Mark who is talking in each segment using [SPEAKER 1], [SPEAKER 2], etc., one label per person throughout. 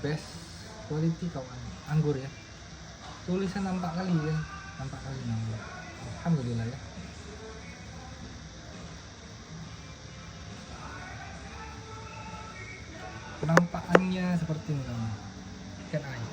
[SPEAKER 1] best quality kawan anggur ya. Tulisan nampak kali ya, nampak kali anggur. Alhamdulillah ya. Penampakannya seperti ini kawan, ikan air.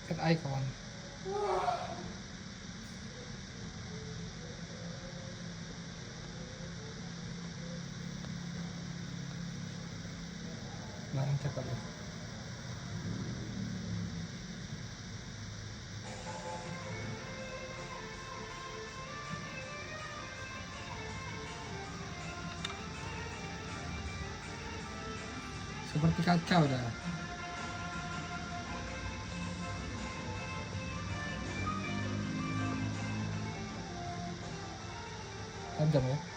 [SPEAKER 1] Ikan air kawan. Larang cepat ya. Seperti kacau dah. Tajam ya.